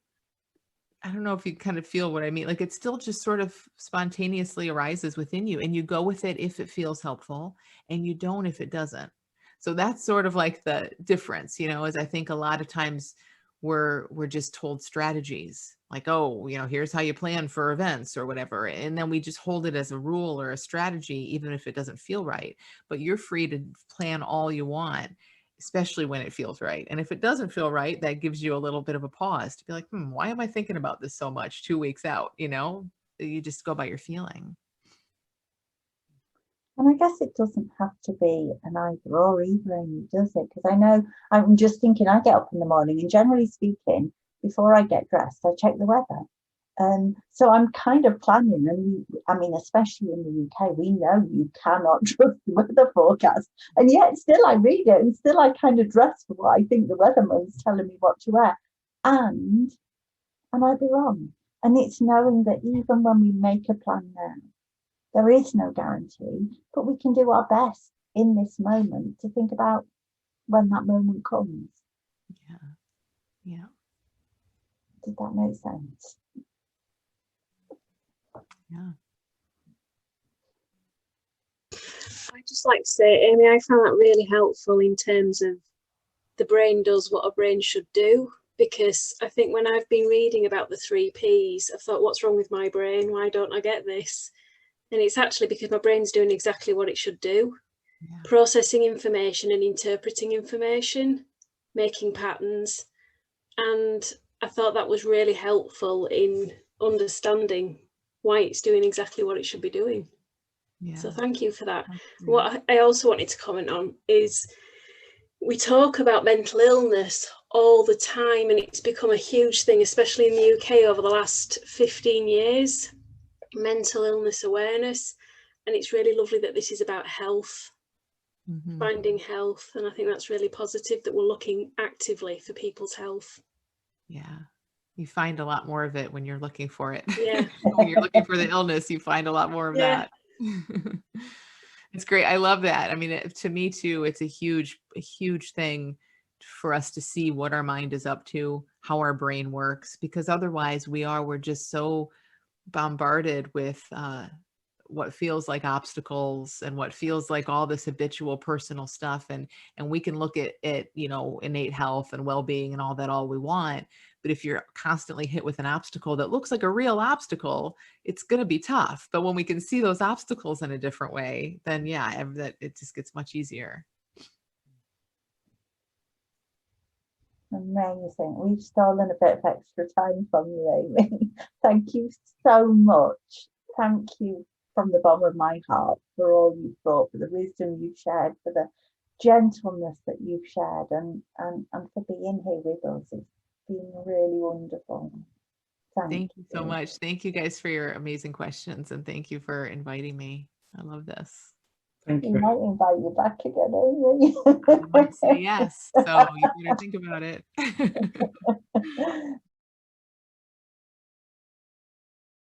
I don't know if you kind of feel what I mean. Like it still just sort of spontaneously arises within you, and you go with it if it feels helpful, and you don't if it doesn't. So that's sort of like the difference, you know, is I think a lot of times we're just told strategies like, oh, you know, here's how you plan for events or whatever. And then we just hold it as a rule or a strategy, even if it doesn't feel right. But you're free to plan all you want, especially when it feels right. And if it doesn't feel right, that gives you a little bit of a pause to be like, why am I thinking about this so much 2 weeks out? You know, you just go by your feeling. And I guess it doesn't have to be an either or either, Amy, does it? Because I know, I'm just thinking, I get up in the morning and generally speaking, before I get dressed, I check the weather. So I'm kind of planning, and I mean, especially in the UK, we know you cannot trust the weather forecast, and yet still I read it, and still I kind of dress for what I think the weatherman's telling me what to wear, and I might be wrong. And it's knowing that even when we make a plan now, there is no guarantee, but we can do our best in this moment to think about when that moment comes. Yeah. Did that make sense? Yeah. I'd just like to say, Amy, I found that really helpful in terms of the brain does what a brain should do, because I think when I've been reading about the 3 Ps, I've thought, what's wrong with my brain? Why don't I get this? And it's actually because my brain's doing exactly what it should do. Yeah. Processing information and interpreting information, making patterns. And I thought that was really helpful in understanding why it's doing exactly what it should be doing. Yeah. So thank you for that. Mm-hmm. What I also wanted to comment on is we talk about mental illness all the time, and it's become a huge thing, especially in the UK over the last 15 years, mental illness awareness. And it's really lovely that this is about health, finding health. And I think that's really positive that we're looking actively for people's health. Yeah. You find a lot more of it when you're looking for it. Yeah. When you're looking for the illness, you find a lot more of that. It's great. I love that. I mean, to me too, it's a huge thing for us to see what our mind is up to, how our brain works, because otherwise we're just so bombarded with what feels like obstacles and what feels like all this habitual personal stuff. And we can look at innate health and well-being and all that all we want. But if you're constantly hit with an obstacle that looks like a real obstacle, it's going to be tough. But when we can see those obstacles in a different way, then that it just gets much easier. Amazing. We've stolen a bit of extra time from you, Amy. Thank you so much. Thank you from the bottom of my heart for all you've brought, for the wisdom you've shared, for the gentleness that you've shared, and for being here with us. It's been really wonderful. Thank you so much. Thank you guys for your amazing questions, and thank you for inviting me. I love this. Thank We you. might invite you back again, Amy. I might say yes, so you better think about it.